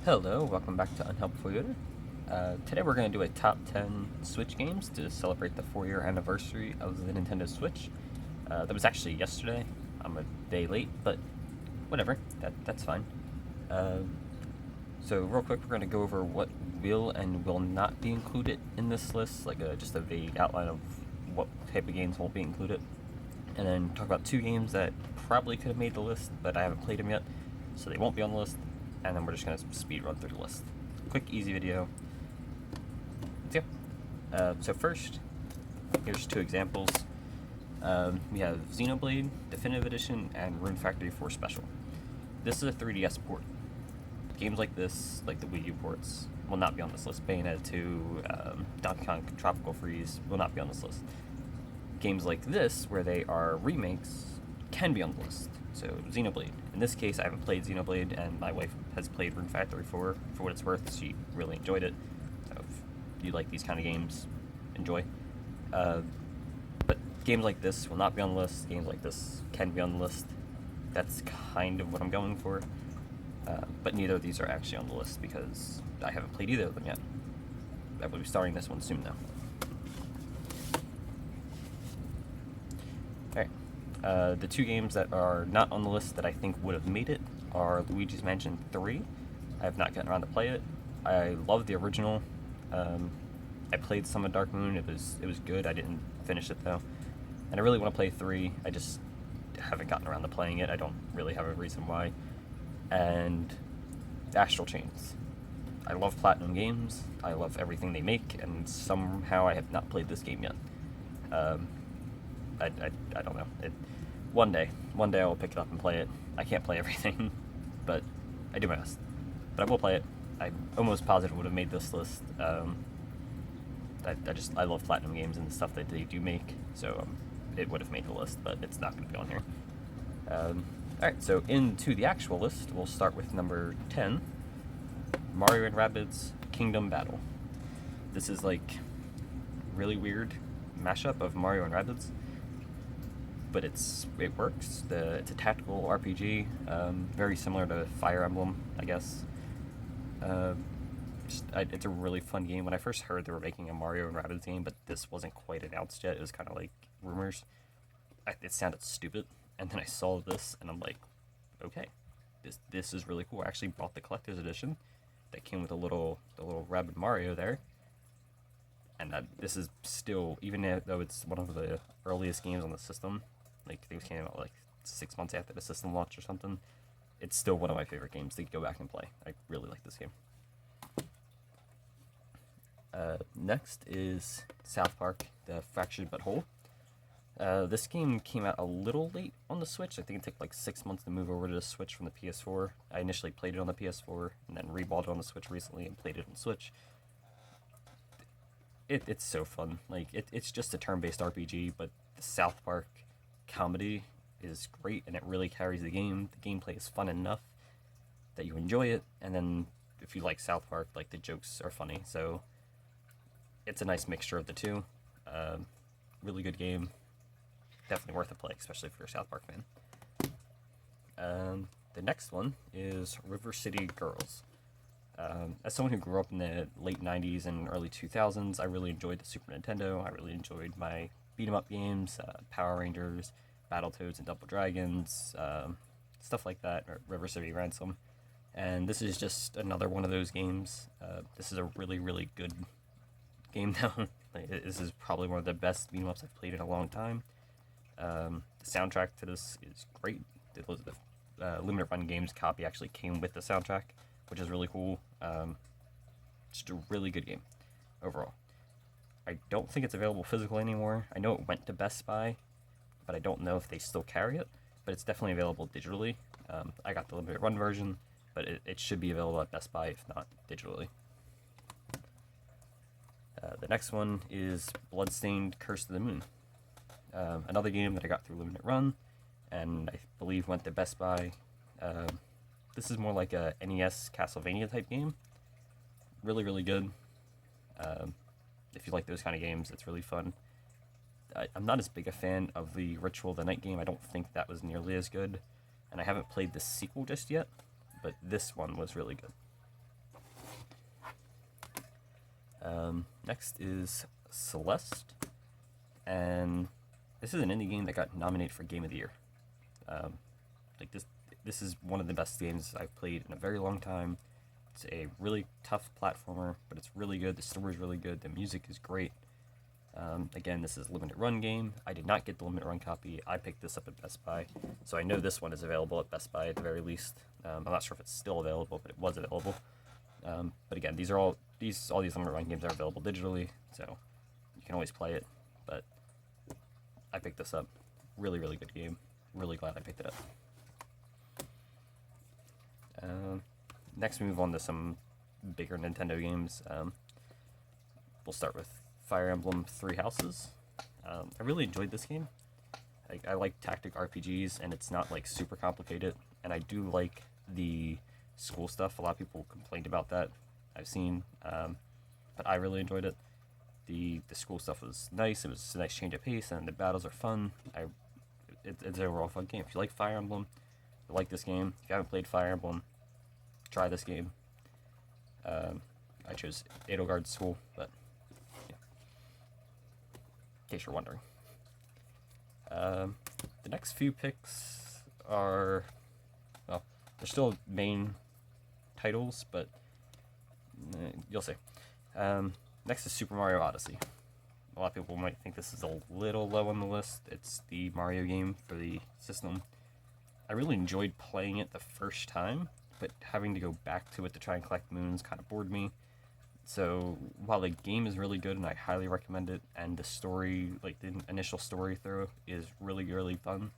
Hello, welcome back to Unhelpful Yoda. Today we're going to do a top 10 Switch games to celebrate the 4-year anniversary of the Nintendo Switch. That was actually yesterday. I'm a day late, but whatever, that's fine. Uh, so real quick, we're going to go over what will and will not be included in this list, like just a vague outline of what type of games won't be included. And then talk about 2 games that probably could have made the list, but I haven't played them yet, so they won't be on the list. And then we're just going to speed run through the list. Quick, easy video. Let's go. So first, here's 2 examples. We have Xenoblade Definitive Edition and Rune Factory 4 Special. This is a 3DS port. Games like this, like the Wii U ports, will not be on this list. Bayonetta 2, Donkey Kong Tropical Freeze will not be on this list. Games like this, where they are remakes, can be on the list. So Xenoblade. In this case, I haven't played Xenoblade, and my wife has played Rune Factory 4. For what it's worth, she really enjoyed it. So if you like these kind of games, enjoy. But games like this will not be on the list. Games like this can be on the list. That's kind of what I'm going for. But neither of these are actually on the list because I haven't played either of them yet. I will be starting this one soon, though. Alright, the 2 games that are not on the list that I think would have made it are Luigi's Mansion 3. I have not gotten around to play it. I love the original. I played some of Dark Moon. It was good. I didn't finish it though, and I really want to play 3. I just haven't gotten around to playing it. I don't really have a reason why. And Astral Chains. I love Platinum Games. I love everything they make, and somehow I have not played this game yet. I don't know. One day I will pick it up and play it. I can't play everything, but I do my best. But I will play it. I'm almost positive it would have made this list. I love Platinum Games and the stuff that they do make, so it would have made the list, but it's not going to be on here. Alright, so into the actual list, we'll start with number 10, Mario & Rabbids Kingdom Battle. This is like really weird mashup of Mario and Rabbids, but it works. It's a tactical RPG, very similar to Fire Emblem, I guess. It's a really fun game. When I first heard they were making a Mario and Rabbids game, but this wasn't quite announced yet, it was kind of like rumors. It sounded stupid, and then I saw this, and I'm like, okay, this is really cool. I actually bought the collector's edition that came with a little Rabbid Mario there. And this is still, even though it's one of the earliest games on the system, like things came out like 6 months after the system launch or something, it's still one of my favorite games to go back and play. I really like this game. Next is South Park, The Fractured But Whole. This game came out a little late on the Switch. I think it took like 6 months to move over to the Switch from the PS4. I initially played it on the PS4, and then rebought it on the Switch recently and played it on the Switch. It's so fun. Like it's just a turn-based RPG, but the South Park comedy is great, and it really carries the game. The gameplay is fun enough that you enjoy it, and then if you like South Park, like the jokes are funny. So it's a nice mixture of the two. Really good game. Definitely worth a play, especially if you're a South Park fan. The next one is River City Girls. As someone who grew up in the late 90s and early 2000s, I really enjoyed the Super Nintendo. I really enjoyed my beat-em-up games, Power Rangers, Battletoads and Double Dragons, stuff like that, or River City Ransom. And this is just another one of those games. This is a really, really good game now. This is probably one of the best beat-em-ups I've played in a long time. The soundtrack to this is great. The Limited Run Games copy actually came with the soundtrack, which is really cool. Just a really good game overall. I don't think it's available physically anymore. I know it went to Best Buy, but I don't know if they still carry it. But it's definitely available digitally. I got the Limited Run version, but it should be available at Best Buy, if not digitally. The next one is Bloodstained Curse of the Moon. Another game that I got through Limited Run, and I believe went to Best Buy. This is more like a NES Castlevania type game. Really, really good. If you like those kind of games, it's really fun. I'm not as big a fan of the Ritual of the Night game. I don't think that was nearly as good. And I haven't played the sequel just yet, but this one was really good. Next is Celeste, and this is an indie game that got nominated for Game of the Year. Like this is one of the best games I've played in a very long time. It's a really tough platformer, but it's really good. The story is really good. The music is great. Again, this is a limited run game. I did not get the limited run copy. I picked this up at Best Buy, so I know this one is available at Best Buy at the very least. I'm not sure if it's still available, but it was available. But again, all these limited run games are available digitally, so you can always play it. But I picked this up. Really, really good game. Really glad I picked it up. Next, we move on to some bigger Nintendo games. We'll start with Fire Emblem Three Houses. I really enjoyed this game. I like tactic RPGs, and it's not like super complicated. And I do like the school stuff. A lot of people complained about that, I've seen, but I really enjoyed it. The school stuff was nice. It was a nice change of pace, and the battles are fun. It's an overall fun game. If you like Fire Emblem, you like this game. If you haven't played Fire Emblem, try this game. I chose Edelgard School, but yeah, in case you're wondering. The next few picks are, well, they're still main titles, but you'll see. Next is Super Mario Odyssey. A lot of people might think this is a little low on the list. It's the Mario game for the system. I really enjoyed playing it the first time, but having to go back to it to try and collect moons kind of bored me. So while the game is really good and I highly recommend it, and the story, like the initial story through, is really, really fun,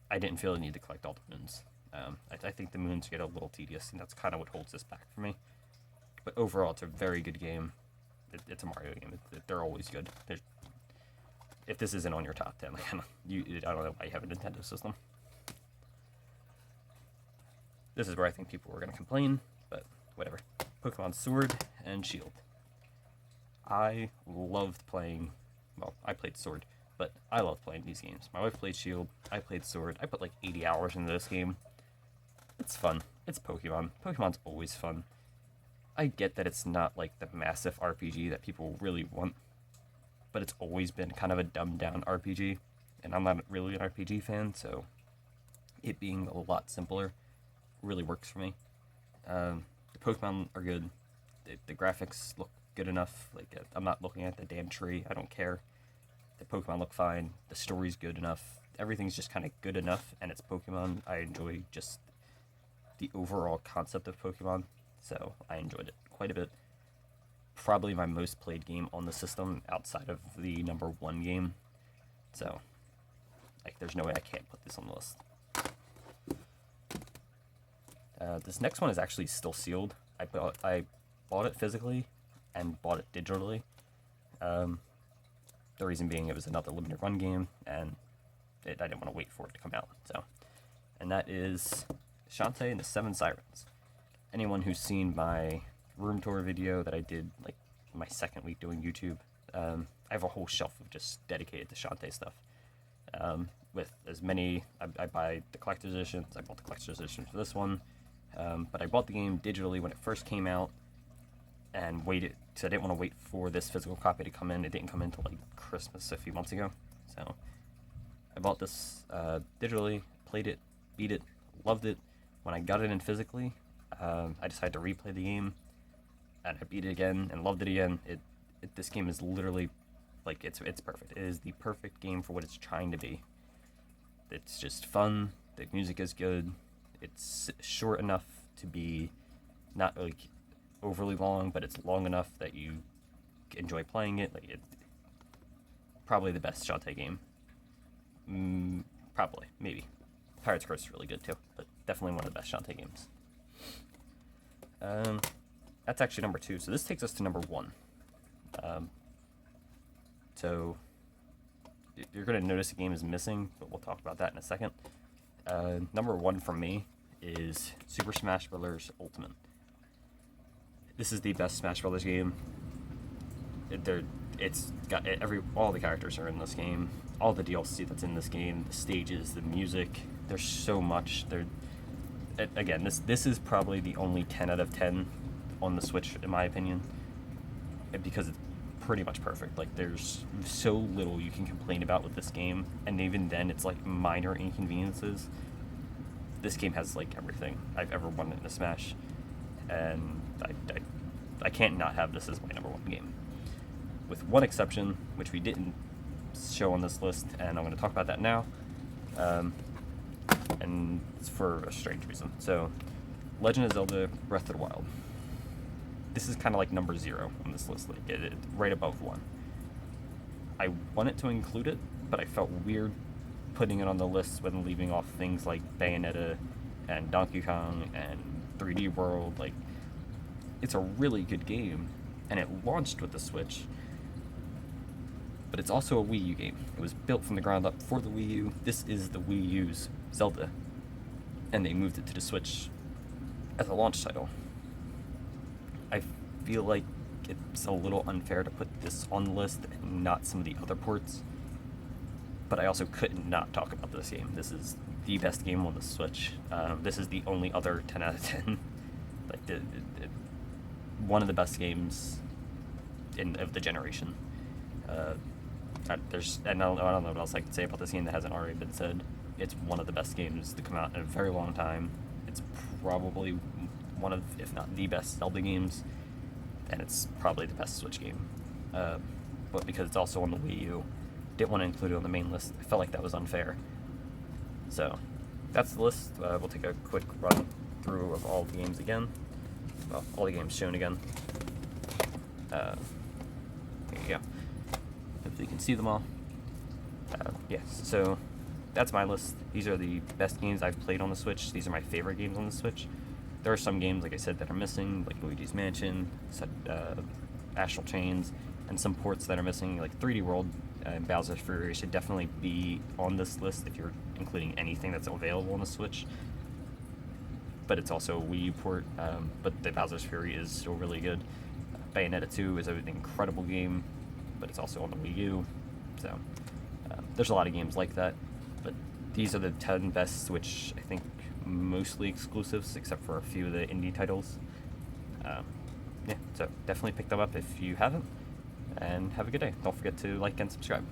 I didn't feel the need to collect all the moons. I think the moons get a little tedious, and that's kind of what holds this back for me. But overall, it's a very good game. It's a Mario game. They're always good. If this isn't on your top 10, like, I don't know why you have a Nintendo system. This is where I think people were going to complain, but whatever. Pokemon Sword and Shield. I loved playing, well, I played Sword, but I love playing these games. My wife played Shield, I played Sword. I put like 80 hours into this game. It's fun. It's Pokemon. Pokemon's always fun. I get that it's not like the massive RPG that people really want, but it's always been kind of a dumbed down RPG, and I'm not really an RPG fan, so it being a lot simpler really works for me. The Pokemon are good. The graphics look good enough. Like, I'm not looking at the damn tree. I don't care. The Pokemon look fine. The story's good enough. Everything's just kind of good enough, and it's Pokemon. I enjoy just the overall concept of Pokemon, so I enjoyed it quite a bit. Probably my most played game on the system outside of the #1 game. So, like, there's no way I can't put this on the list. This next one is actually still sealed. I bought it physically and bought it digitally. The reason being it was another limited run game, and I didn't want to wait for it to come out. So, and that is Shantae and the Seven Sirens. Anyone who's seen my room tour video that I did, like, my second week doing YouTube, I have a whole shelf of just dedicated to Shantae stuff. With as many, I buy the collector's editions. I bought the collector's edition for this one. But I bought the game digitally when it first came out and waited, because I didn't want to wait for this physical copy to come in. It didn't come in until like Christmas a few months ago. So I bought this digitally, played it, beat it, loved it. When I got it in physically, I decided to replay the game, and I beat it again and loved it again. This game is literally, like, it's perfect. It is the perfect game for what it's trying to be. It's just fun. The music is good. It's short enough to be not like overly long, but it's long enough that you enjoy playing it. Like, probably the best Shantae game. Probably, maybe. Pirate's Curse is really good too, but definitely one of the best Shantae games. That's actually #2, so this takes us to #1. So you're going to notice a game is missing, but we'll talk about that in a second. #1 for me is Super Smash Bros. Ultimate. This is the best Smash Bros. Game. It's got all the characters are in this game, all the DLC that's in this game, the stages, the music. There's so much. Again, this is probably the only 10 out of 10 on the Switch, in my opinion. because it's pretty much perfect. Like, there's so little you can complain about with this game, and even then, it's like minor inconveniences. This game has like everything I've ever wanted in a Smash, and I can't not have this as my number one game. With one exception, which we didn't show on this list, and I'm going to talk about that now. And it's for a strange reason. So, Legend of Zelda Breath of the Wild. This is kind of like number 0 on this list, like right above 1. I wanted to include it, but I felt weird putting it on the list when leaving off things like Bayonetta and Donkey Kong and 3D World. Like, it's a really good game, and it launched with the Switch, but it's also a Wii U game. It was built from the ground up for the Wii U. This is the Wii U's Zelda, and they moved it to the Switch as a launch title. I feel like it's a little unfair to put this on the list and not some of the other ports, but I also couldn't not talk about this game. This is the best game on the Switch. This is the only other 10 out of 10. Like, one of the best games of the generation. I don't know what else I could say about this game that hasn't already been said. It's one of the best games to come out in a very long time. It's probably one of, if not the best Zelda games, and it's probably the best Switch game. But because it's also on the Wii U, didn't want to include it on the main list. I felt like that was unfair. So, that's the list. We'll take a quick run through of all the games again. Well, all the games shown again. There you go. Hopefully you can see them all. Yes, so that's my list. These are the best games I've played on the Switch. These are my favorite games on the Switch. There are some games, like I said, that are missing, like Luigi's Mansion, Astral Chains, and some ports that are missing, like 3D World and Bowser's Fury should definitely be on this list if you're including anything that's available on the Switch. But it's also a Wii U port, but the Bowser's Fury is still really good. Bayonetta 2 is an incredible game, but it's also on the Wii U. So there's a lot of games like that, but these are the 10 best Switch, I think, mostly exclusives, except for a few of the indie titles. Yeah, so definitely pick them up if you haven't, and have a good day. Don't forget to like and subscribe.